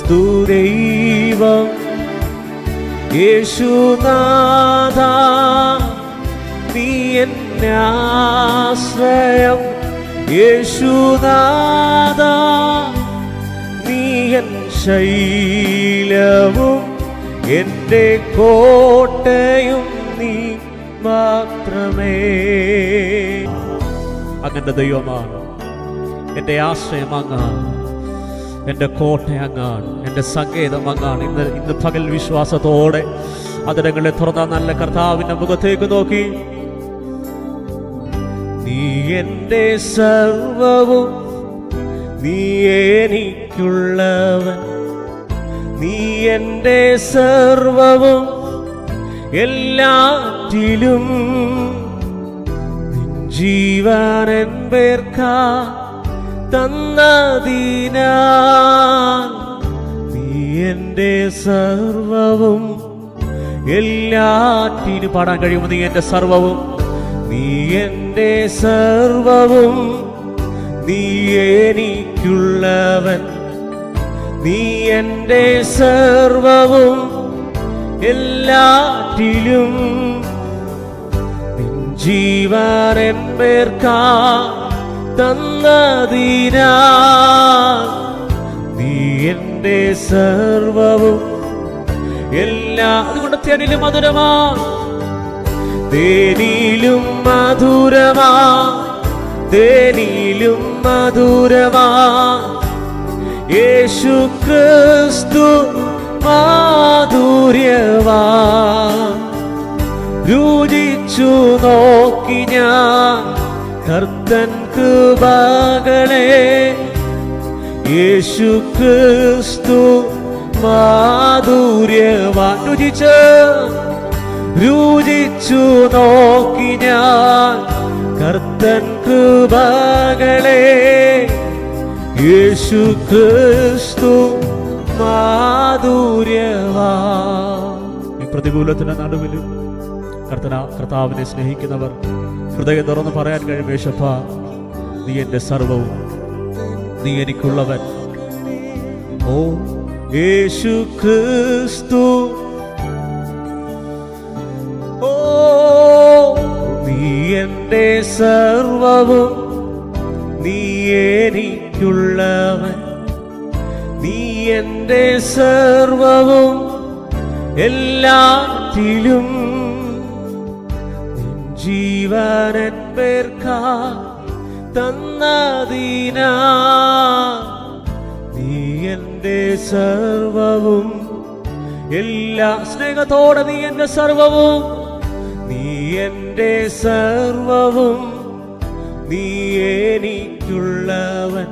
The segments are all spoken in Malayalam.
ദൈവം യേശുനാഥ, നീ എൻ്റെ ആശ്രയം. യേശുനാഥ, നീ എൻ ശൈലവും എൻ്റെ കോട്ടയും നീ മാത്രമേ. അങ്ങന്റെ ദൈവമാണ്, എൻ്റെ ആശ്രയം അങ്ങാണ്, എൻ്റെ കോട്ട അങ്ങാണ്, എൻ്റെ സങ്കേതം അങ്ങാണ്. ഇന്ന് പകൽ വിശ്വാസത്തോടെ അതിരങ്ങളെ തുറന്ന നല്ല കർത്താവിൻ്റെ മുഖത്തേക്ക് നോക്കി, നീ എൻ്റെ സർവവും, നീ എനിക്കുള്ളവൻ, നീ എൻ്റെ സർവവും എല്ലാറ്റിലും, ജീവൻ എൻ പേർക്കാ തന്നതിനാൽ, നീ എൻ്റെ സർവവും എല്ലാറ്റിനും. പാടാൻ കഴിയുമോ? നീ എൻ്റെ സർവവും, നീ എൻ്റെ സർവവും, നീ എനിക്കുള്ളവൻ, നീ എൻ്റെ സർവവും എല്ലാറ്റിലും, ജീവൻ എൻ പേർക്കാ തന്നതിനാൽ, നീ എൻ്റെ സർവവും അതുകൊണ്ട് തേനിലും മധുരമാ, തേനിലും മധുരമാ, തേനിലും മധുരമാ യേശു ക്രിസ്തു മാധുര്യവാ. രുചിച്ചു നോക്കി ഞാൻ കർത്തൻ കൃപകളെ, യേശു ക്രിസ്തു മാധുര്യവാൻ. രുചിച്ചു നോക്കി ഞാൻ കർത്തൻ കൃപകളെ, യേശു ക്രിസ്തു മാധുര്യവാൻ. ഈ പ്രതികൂലത്തിന്റെ നടുവിലും കർത്താവിനെ സ്നേഹിക്കുന്നവർ ഹൃദയം തുറന്ന് പറയാൻ കഴിയും, യേശുവാ, നീ എൻ്റെ സർവവും, നീ എനിക്കുള്ളവൻ. ഓ യേശു ക്രിസ്തു, ഓ നീ എൻ്റെ സർവവും, നീ എനിക്കുള്ളവൻ, നീ എൻ്റെ സർവവും എല്ലാറ്റിലും, ജീവൻ എൻ പേർക്കാ തന്നതിനാൽ, നീ എൻ്റെ സർവവും എല്ലാ. സ്നേഹത്തോടെ നീ എൻ്റെ സർവവും, നീ എൻ്റെ സർവവും, നീ എനിക്കുള്ളവൻ,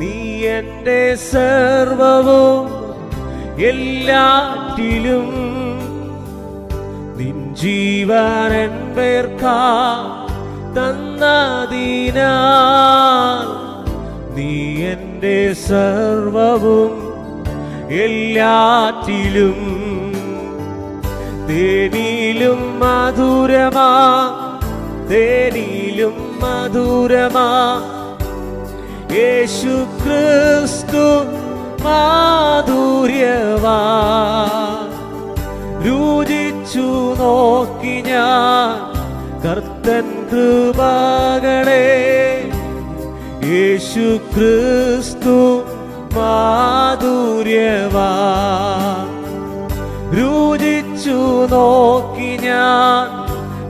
നീ എൻ്റെ സർവവും എല്ലാറ്റിലും, നിൻ ജീവൻ എൻ പേർക്കാ തന്നതിനാൽ, നീ എൻ്റെ സർവവും എല്ലാറ്റിലും, തേനിലും മധുരമാ, തേനിലും മധുരമാ യേശു ക്രിസ്തു മാധുര്യവാ. രുചിച്ചു നോക്കി ഞാൻ കർത്തൻ കൃപകളെ, യേശു ക്രിസ്തു മാധുര്യവാ. രുചിച്ചു നോക്കി ഞാൻ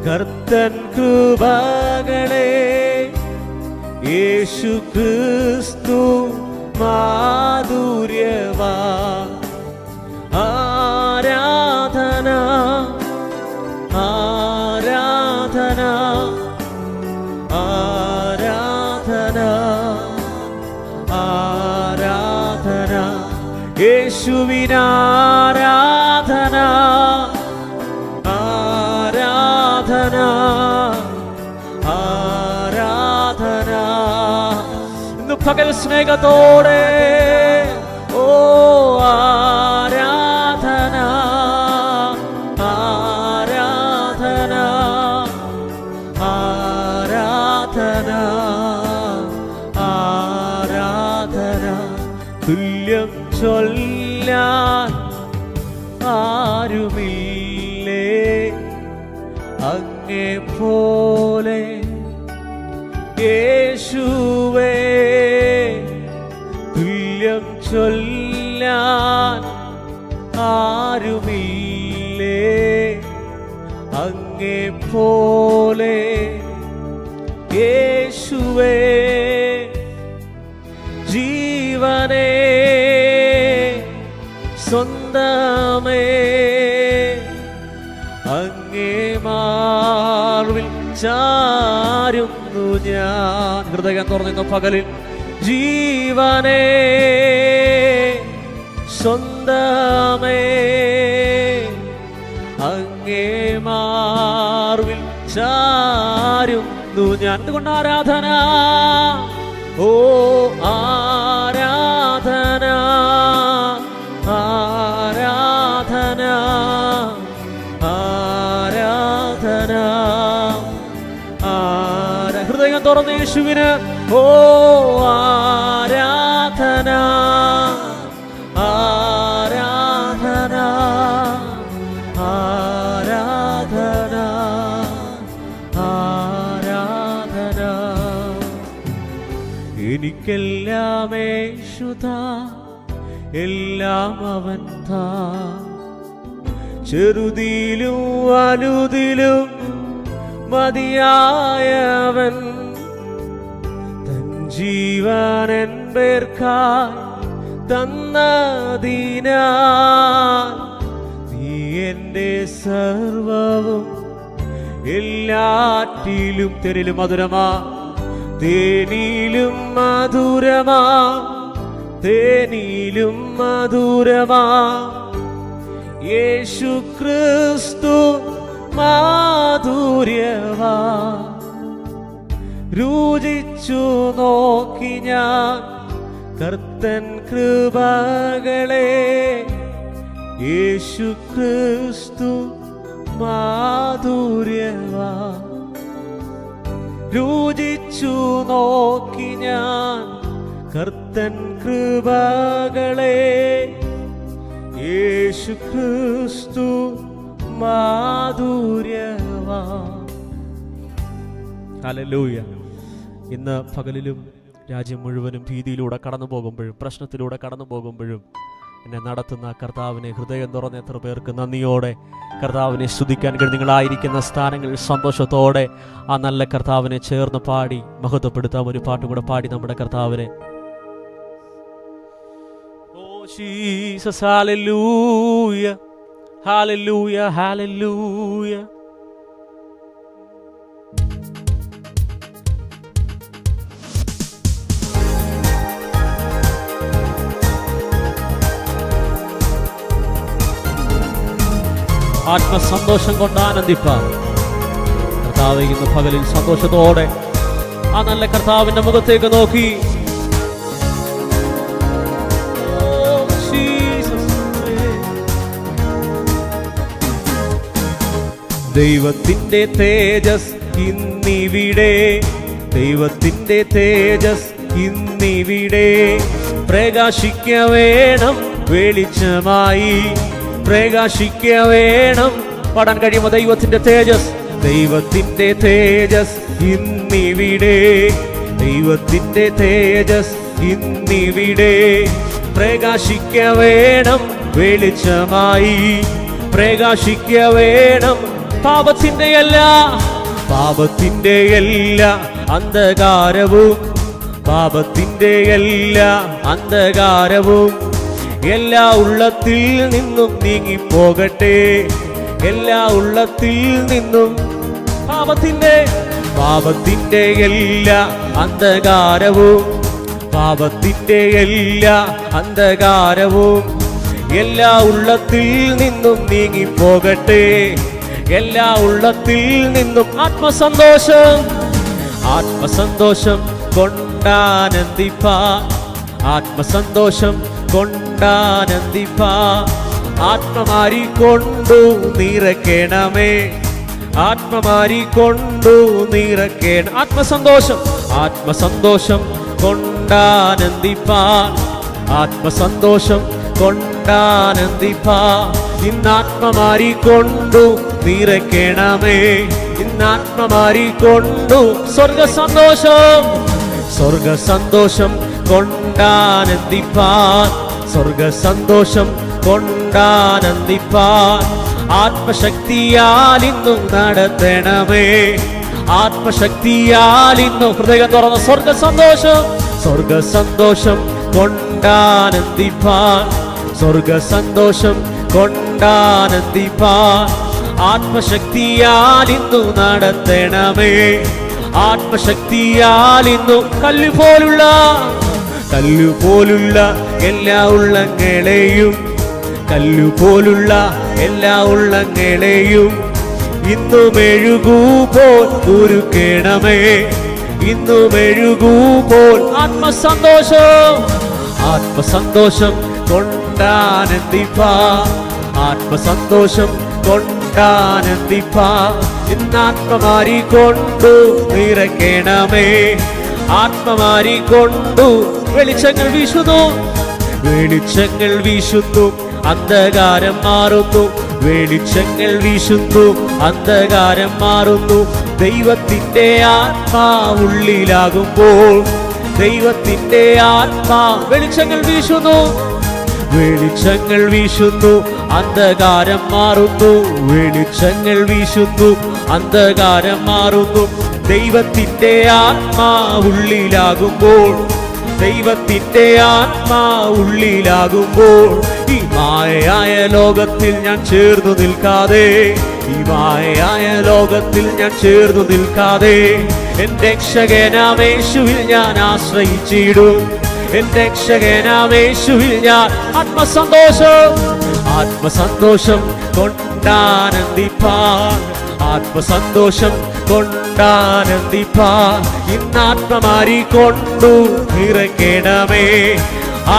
കർത്തൻ കൃപകളെ, യേശു ക്രിസ്തു മാധുര്യവാ. ആരാധന ആരാധന ആരാധന ആരാധന യേശുവിനാരാധന ആരാധന ആരാധന. ഇന്ന് പകൽ സ്നേഹത്തോടെ ഓ ആരാധന ആരാധന ആരാധന ആരാധന. തുല്യം ചൊല്ലാൻ ആരുമില്ലേ അങ്ങേ പോലെ യേശുവേ, തുല്യം ചൊല്ലാൻ ആരുമില്ലേ അങ്ങേ പോലെ യേശുവേ. ജീവനേ സ്വന്തമേ അങ്ങേ മാർവിൽ ചാരുന്നു ഞാൻ. ഹൃദയം തുറന്നിരുന്ന പകലിൽ ജീവനേ സ്വന്തമേ അങ്ങേ മാർവിൽ ചാരുന്നു ഞാൻ. അതുകൊണ്ട് ആരാധന, ഓ ആരാധന, ആരാധന, ആരാധന, ഹൃദയം തുറന്ന് യേശുവിന് ഓ ആരാധന, ആരാധന, ആരാധന, ആരാധന. എനിക്കെല്ലാം യേശുതാ, എല്ലാം അവൻ താ, ചെറുതിലും വലുതിലും മതിയായവൻ, തൻ ജീവൻ എൻ പേർക്കായി തന്നതിനാൽ നീ എൻ്റെ സർവവും. എല്ലാറ്റിലും തെരിലും മധുരമാ, തേനിലും മധുരമാ, തേനിലും മധുരമാ യേശു ക്രിസ്തു മാധുര്യവാ. രുചിച്ചു നോക്കി ഞാൻ കർത്തൻ കൃപകളെ, യേശു ക്രിസ്തു മാധുര്യവാ. രുചിച്ചു നോക്കി ഞാൻ കർത്തൻ കൃപകളെ, യേശു ക്രിസ്തു മാധുര്യവാ. ഹല്ലേലൂയ. ഇന്ന് പകലിലും രാജ്യം മുഴുവനും ഭീതിയിലൂടെ കടന്നു പോകുമ്പോഴും പ്രശ്നത്തിലൂടെ കടന്നു പോകുമ്പോഴും എന്നെ നടത്തുന്ന കർത്താവിനെ ഹൃദയം തുറന്ന് എത്ര പേർക്ക് നന്ദിയോടെ കർത്താവിനെ സ്തുതിക്കാൻ കഴിയും. നിങ്ങളായിരിക്കുന്ന സ്ഥാനങ്ങളിൽ സന്തോഷത്തോടെ ആ നല്ല കർത്താവിനെ ചേർന്ന് പാടി മഹത്വപ്പെടുത്താം. ഒരു പാട്ടും കൂടെ പാടി നമ്മുടെ കർത്താവിനെ. Oh Jesus, hallelujah, hallelujah, hallelujah. ആത്മസന്തോഷം കൊണ്ട് ആനന്ദിപ്പാൻ കർത്താവേ, ഇന്ന് പകലിൽ സന്തോഷത്തോടെ ആ നല്ല കർത്താവിന്റെ മുഖത്തേക്ക് നോക്കി ദൈവത്തിന്റെ തേജസ് ഇന്നിവിടെ, ദൈവത്തിന്റെ തേജസ് ഇന്നിവിടെ പ്രകാശിക്ക വേണം വെളിച്ചമായി, പ്രകാശിക്ക വേണം. പാടാൻ കഴിയുമോ? ദൈവത്തിന്റെ തേജസ്, ദൈവത്തിന്റെ തേജസ് ഇന്നിവിടെ, ദൈവത്തിന്റെ തേജസ് ഇന്നിവിടെ പ്രകാശിക്ക വേണം വെളിച്ചമായി, പ്രകാശിക്ക വേണം. പാപത്തിന്റെ എല്ലാ അന്ധകാരവും, പാപത്തിന്റെ എല്ലാ അന്ധകാരവും എല്ലാ ഉള്ളത്തിൽ നിന്നും നീങ്ങിപ്പോകട്ടെ, എല്ലാ ഉള്ളത്തിൽ നിന്നും. പാപത്തിന്റെ എല്ലാ അന്ധകാരവും, പാപത്തിന്റെ എല്ലാ അന്ധകാരവും എല്ലാ ഉള്ളത്തിൽ നിന്നും നീങ്ങിപ്പോകട്ടെ, എല്ലാ ഉള്ളത്തിൽ നിന്നും. ആത്മസന്തോഷം, ആത്മസന്തോഷം കൊണ്ടാനന്ദിപ്പാൻ, ആത്മസന്തോഷം കൊണ്ടാനന്ദിപ്പാ. ആത്മമാരി കൊണ്ടു നിറയ്ക്കണമേ, ആത്മമാരി കൊണ്ടു നിറയ്ക്കണം. ആത്മസന്തോഷം, ആത്മസന്തോഷം കൊണ്ടാനന്ദിപ്പാൻ, ആത്മസന്തോഷം കൊണ്ടാനന്ദിപ്പാ. ഇന്നാത്മമാരി കൊണ്ടു നിറയ്ക്കണമേ, ഇന്നാത്മമാരി കൊണ്ടു സ്വർഗസന്തോഷം, സ്വർഗസന്തോഷം കൊണ്ടാനന്ദിപ്പാൻ, സ്വർഗസന്തോഷം കൊണ്ടാനന്ദിപ്പാൻ. ആത്മശക്തിയാൽ ഇന്നു നടത്തണമേ, ആത്മശക്തിയാൽ ഇന്നു ഹൃദയം തുറന്ന സ്വർഗസന്തോഷം, സ്വർഗസന്തോഷം കൊണ്ടാനന്ദിപ്പാൻ, സ്വർഗസന്തോഷം കൊണ്ടാനന്ദിപ്പാൻ. ആത്മശക്തിയാൽ ഇന്നു നടത്തണമേ, ആത്മശക്തിയാൽ ഇന്നു കല്ലുപോലുള്ള എല്ലാ ഉള്ളങ്ങളെയും, കല്ലുപോലുള്ള എല്ലാ ഉള്ളങ്ങളെയും ഇന്നു മെഴുകുപോൽ ഉരുക്കണമേ, ഇന്നു മെഴുകുപോൽ. ആത്മസന്തോഷം, ആത്മസന്തോഷം കൊണ്ടാനന്ദിപ്പാ, ആത്മസന്തോഷം കൊണ്ടാനന്ദിപ്പാ. ഇന്നാത്മമാരി കൊണ്ടു നിറയ്ക്കണമേ, ആത്മമാരി കൊണ്ടു വെളിച്ചങ്ങൾ വീശുന്നു, വെളിച്ചങ്ങൾ വീശുന്നു, അന്ധകാരം മാറുന്നു, വെളിച്ചങ്ങൾ വീശുന്നു, അന്ധകാരം മാറുന്നു. ദൈവത്തിന്റെ ആത്മാ ഉള്ളിലാകുമ്പോൾ, ദൈവത്തിന്റെ ആത്മാ വെളിച്ചങ്ങൾ വീശുന്നു, വെളിച്ചങ്ങൾ വീശുന്നു, അന്ധകാരം മാറുന്നു, വെളിച്ചങ്ങൾ വീശുന്നു, അന്ധകാരം മാറുന്നു. ദൈവത്തിന്റെ ആത്മാ ഉള്ളിലാകുമ്പോൾ, ദൈവത്തിന്റെ ആത്മാ ഉള്ളിലാകുമ്പോൾ ഈ മായയായ ലോകത്തിൽ ഞാൻ ചേർന്നു നിൽക്കാതെ, ഈ മായയായ ലോകത്തിൽ ഞാൻ ചേർന്നു നിൽക്കാതെ എന്റെ രക്ഷകനാമേശുവിൽ ഞാൻ ആശ്രയിച്ചിടും, എന്റെ രക്ഷകനാമേശുവിൽ ഞാൻ ആത്മസന്തോഷം, ആത്മസന്തോഷം കൊണ്ടാനന്ദിപ്പാൻ, ആത്മസന്തോഷം കൊണ്ടാനന്ദിപ്പാൻ. ഇന്നാത്മമാരി കൊണ്ടു നിറയ്ക്കണമേ,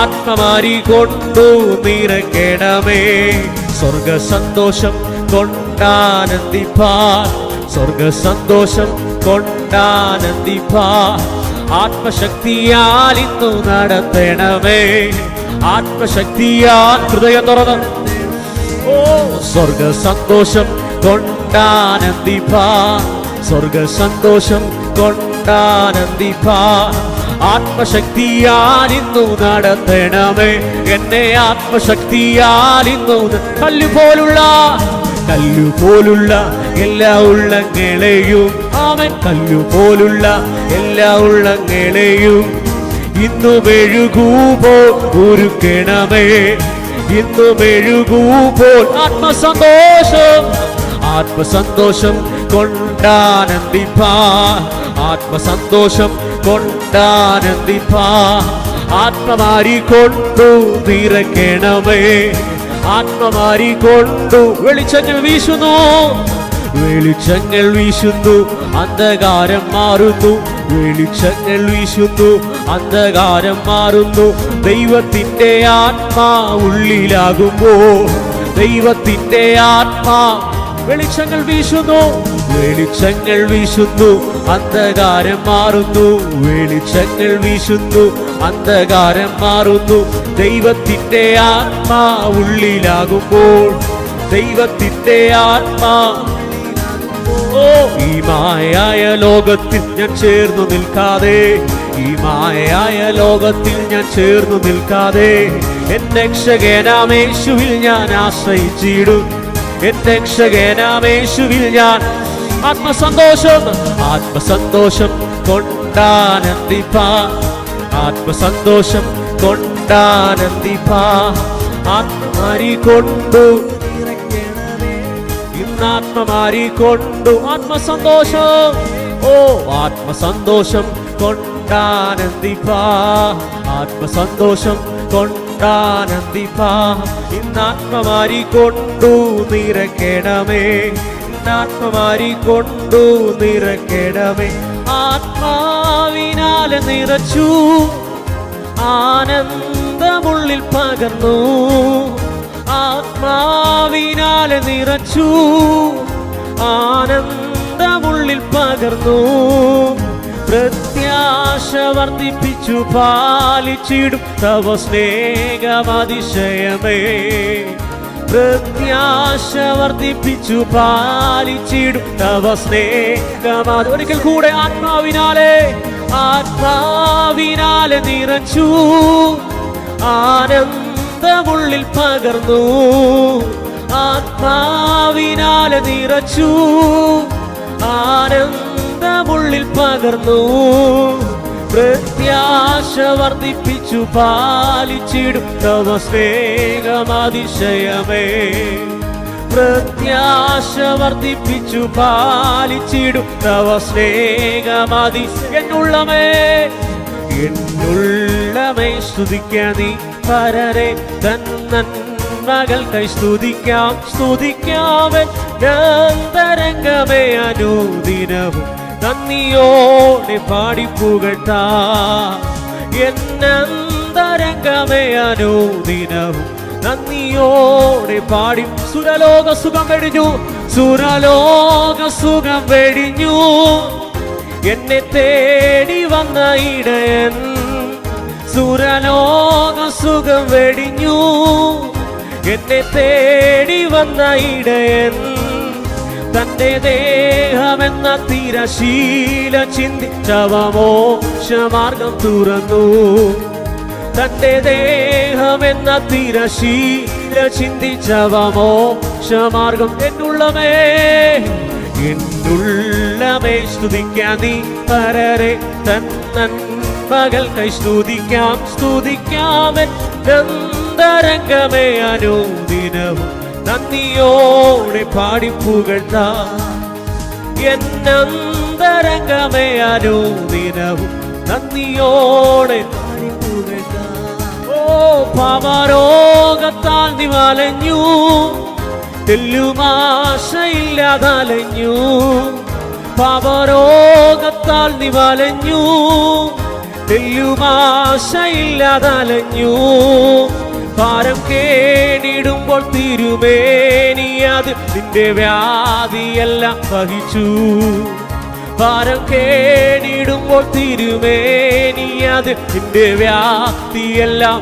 ആത്മമാരി കൊണ്ടു നിറയ്ക്കണമേ. സ്വർഗസന്തോഷം കൊണ്ടാനന്ദിപ്പാൻ, സ്വർഗസന്തോഷം കൊണ്ടാനന്ദിപ്പാൻ. ആത്മശക്തിയാൽ ഇന്നു നടത്തണമേ, ആത്മശക്തിയാൽ ഹൃദയം തുറന്ന് ഓ സ്വർഗസന്തോഷം കൊണ്ടാനന്ദിപ്പാൻ, സ്വർഗസന്തോഷം കൊണ്ടാനന്ദിപ്പാൻ. ആത്മശക്തിയാൽ ഇന്നു നടത്തണമേ എന്നെ, ആത്മശക്തിയാൽ ഇന്നു. കല്ലുപോലുള്ള എല്ലാ ഉള്ളങ്ങളെയും, ആമേൻ, കല്ലുപോലുള്ള എല്ലാ ഉള്ളങ്ങളെയും ഇന്നു മെഴുകുപോൽ ഉരുക്കണമേ, ഇന്നു മെഴുകുപോൽ. ആത്മസന്തോഷം, ആത്മസന്തോഷം കൊണ്ടാനന്ദിപ്പാൻ, ആത്മസന്തോഷം കൊണ്ടാനന്ദിപ്പാൻ. ആത്മമാരി കൊണ്ടു നിറയ്ക്കണമേ, ആത്മമാരി കൊണ്ടു വെളിച്ചങ്ങൾ വീശുന്നു, വെളിച്ചങ്ങൾ വീശുന്നു, അന്ധകാരം മാറുന്നു, വെളിച്ചങ്ങൾ വീശുന്നു, അന്ധകാരം മാറുന്നു. ദൈവത്തിന്റെ ആത്മാ ഉള്ളിലാകുമ്പോൾ, ദൈവത്തിന്റെ ആത്മാ വെളിച്ചങ്ങൾ വീശുന്നു, വെളിച്ചങ്ങൾ വീശുന്നു, അന്ധകാരം മാറുന്നു, വെളിച്ചങ്ങൾ വീശുന്നു, അന്ധകാരം മാറുന്നു. ദൈവത്തിന്റെ ആത്മാ ഉള്ളിലാകുമ്പോൾ, ദൈവത്തിന്റെ ആത്മാ. ഓ ഈ മായയായ ലോകത്തിൽ ഞാൻ ചേർന്നു നിൽക്കാതെ, ഈ മായയായ ലോകത്തിൽ ഞാൻ ചേർന്നു നിൽക്കാതെ എന്റെ രക്ഷകനാമേശുവിൽ ഞാൻ ആശ്രയിച്ചിടും, എന്റെ രക്ഷകനാമേശുവിൽ ഞാൻ. ആത്മസന്തോഷം, ആത്മസന്തോഷം കൊണ്ടാനന്ദിപ്പാൻ, ആത്മസന്തോഷം കൊണ്ടാനന്ദിപ്പാൻ. ആത്മമാരി കൊണ്ടു ഇന്നാത്മമാരി കൊണ്ടു ആത്മസന്തോഷം, ഓ ആത്മസന്തോഷം കൊണ്ടാനന്ദിപ്പാൻ, ആത്മസന്തോഷം കൊണ്ടാനന്ദിപ്പാൻ. ഇന്നാത്മമാരി കൊണ്ടു നിറയ്ക്കണമേ, ഇന്നാത്മമാരി കൊണ്ടു നിറയ്ക്കണമേ. ആത്മാവിനാൽ നിറച്ചു, ആനന്ദമുള്ളിൽ പകർന്നു, ആത്മാവിനാൽ നിറച്ചു, ആനന്ദമുള്ളിൽ പകർന്നു. പ്രത്യാശ വർദ്ധിപ്പിച്ചു പാലിച്ചിടും തവ സ്നേഹമതിശയമേ. പ്രത്യാശ വർദ്ധിപ്പിച്ചു പാലിച്ചിടും തവ സ്നേഹമതി. ഒരിക്കൽ കൂടെ ആത്മാവിനാലെ നിറച്ചു, ആനന്ദമുള്ളിൽ പകർന്നു. ആത്മാവിനാലെ നിറച്ചു, ആനന്ദമുള്ളിൽ പകർന്നു. പ്രത്യാശ വർദ്ധിപ്പിച്ചു പാലിച്ചിടും തവ സ്നേഹമതിശയമേ. പ്രത്യാശ വർദ്ധിപ്പിച്ചു പാലിച്ചിടും തവ സ്നേഹമതി. എന്നുള്ളമേ സ്തുതിക്കാം നീ പരരെ തന്മകൾക്കായി സ്തുതിക്കാം. അന്തരംഗമേ അനുദിനവും നന്ദിയോടെ പാടിപ്പുകഴ്ത്താം. എന്നന്തരംഗമേ അനുദിനവും നന്ദിയോടെ പാടി. സുരലോക സുഖം വെടിഞ്ഞു, സുരലോക സുഖം വെടിഞ്ഞു. എന്നെ തേടി വന്ന ഇടയൻ. സുരലോക സുഖം വെടിഞ്ഞു, എന്നെ തേടി വന്ന ഇടയൻ. തന്റെ ദേഹമെന്ന തിരശീല ചിന്തിച്ചവമോക്ഷമാർഗം തുറന്നു. തന്റെ ദേഹമെന്ന തിരശീല ചിന്തിച്ചവമോക്ഷമാർഗം. എന്നുള്ളമേ സ്തുതിക്കാം നീ പരരെ തന്മകൾക്കായി സ്തുതിക്കാം. അന്തരംഗമേ അനുദിനവും നന്ദിയോടെ പാടിപ്പുകഴ്ത്താം. എന്നന്തരംഗമേ അനുദിനവും നന്ദിയോടെ പാടിപ്പുകഴ്ത്താം. ഓ പാപരോഗത്താൽ നീ വലഞ്ഞു, തെല്ലുമാശയില്ലാതലഞ്ഞു. പാപരോഗത്താൽ നീ വലഞ്ഞു, തെല്ലുമാശയില്ലാതലഞ്ഞു. ഭാരം കേണിടുമ്പോൾ തിരുമേനി അത് നിന്റെ വ്യാധിയെല്ലാം വഹിച്ചു. ഭാരം കേണിടുമ്പോൾ തിരുമേനി അത് നിന്റെ വ്യാധിയെല്ലാം.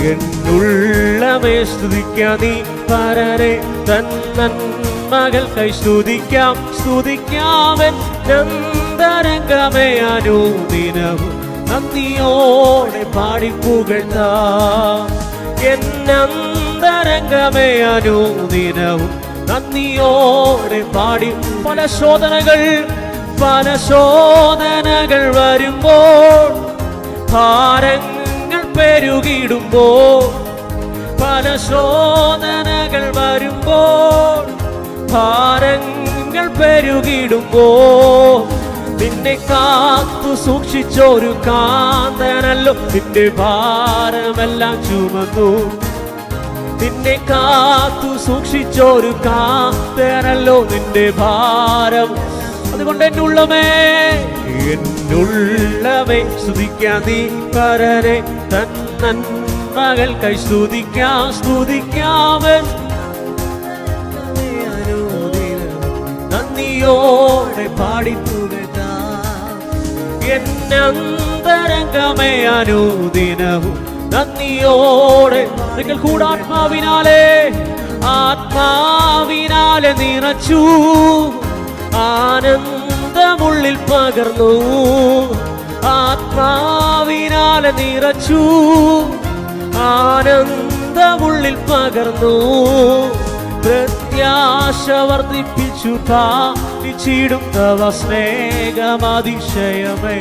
എന്നുള്ളമേ സ്തുതിക്കാം നീ പരരെ തന്മകൾക്കായി സ്തുതിക്കാം. എന്നന്തരംഗമേ അനുദിനവും നന്ദിയോടെ പാടിപ്പുകഴ്ത്താം. എന്നന്തരംഗമേ അനുദിനവും നന്ദിയോടെ പാടി. പല ശോധനകൾ വരുമ്പോൾ, ഭാരങ്ങൾ പെരുകിടുമ്പോൾ. പല ശോധനകൾ വരുമ്പോൾ, ഭാരങ്ങൾ പെരുകിടുമ്പോൾ. നിന്നെ കാത്തു സൂക്ഷിച്ചൊരു കാന്തനല്ലോ നിന്റെ ഭാരമെല്ലാം ചുമന്നു. നിന്നെ കാത്തു സൂക്ഷിച്ചൊരു കാന്തനല്ലോ നിന്റെ ഭാരം. അതുകൊണ്ട് എന്നുള്ളമേ സ്തുതിക്കാം നീ പരരെ തന്മകൾക്കായി സ്തുതിക്കാം. നന്ദിയോടെ പാടിപ്പുകഴ്ത്താം. എന്നന്തരംഗമേ അനുദിനവും നന്ദിയോടെ. ഒരിക്കൽ കൂടെ ആത്മാവിനാലെ നിറച്ചു, ആനന്ദമുള്ളിൽ പകർന്നു. ആത്മാവിനാലെ നിറച്ചു, ആനന്ദമുള്ളിൽ പകർന്നു. പ്രത്യാശ വർദ്ധിപ്പിച്ചു പാലിച്ചിടും തവ സ്നേഹമതിശയമേ.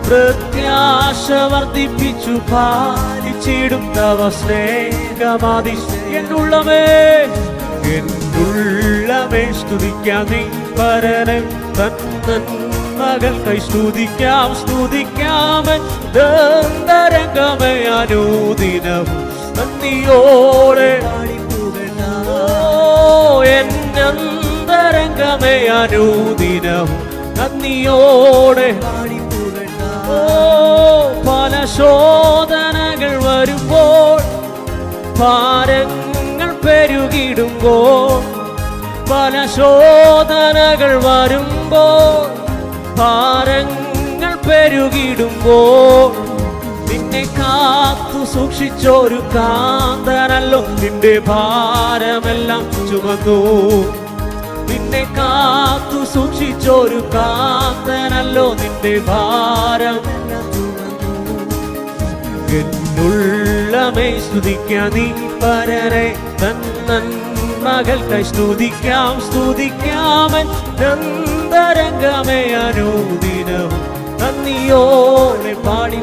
പ്രത്യാശ വർദ്ധിപ്പിച്ചു പാലിച്ചിടും തവ സ്നേഹമതിശയം. എന്നുള്ളമേ സ്തുതിക്കാം നീ പരനെ തന്മകൾക്കായി സ്തുതിക്കാം. അന്തരംഗമേ അനുദിനവും നന്ദിയോടെ. എന്നന്തരംഗമേ അനുദിനവും നന്ദിയോടെ. പല ശോധനകൾ വരുമ്പോൾ, ഭാരങ്ങൾ പെരുകിടുമ്പോൾ. പല ശോധനകൾ വരുമ്പോൾ, ഭാരങ്ങൾ പെരുകിടുമ്പോൾ നിന്നെ കാത്തു സൂക്ഷിച്ചൊരു കാന്തനല്ലോ നിന്റെ ഭാരമെല്ലാം ചുമന്നു. നിന്നെ കാത്തു സൂക്ഷിച്ചൊരു കാന്തനല്ലോ നിന്റെ ഭാരം. എന്നുള്ളമേ സ്തുതിക്കാം നീ പരനെ തന്നൻ മകൾക്കായി സ്തുതിക്കാം സ്തുതിക്കാമൻ നന്ദരംഗമേ അനുദിനവും നന്ദിയോടെ പാടി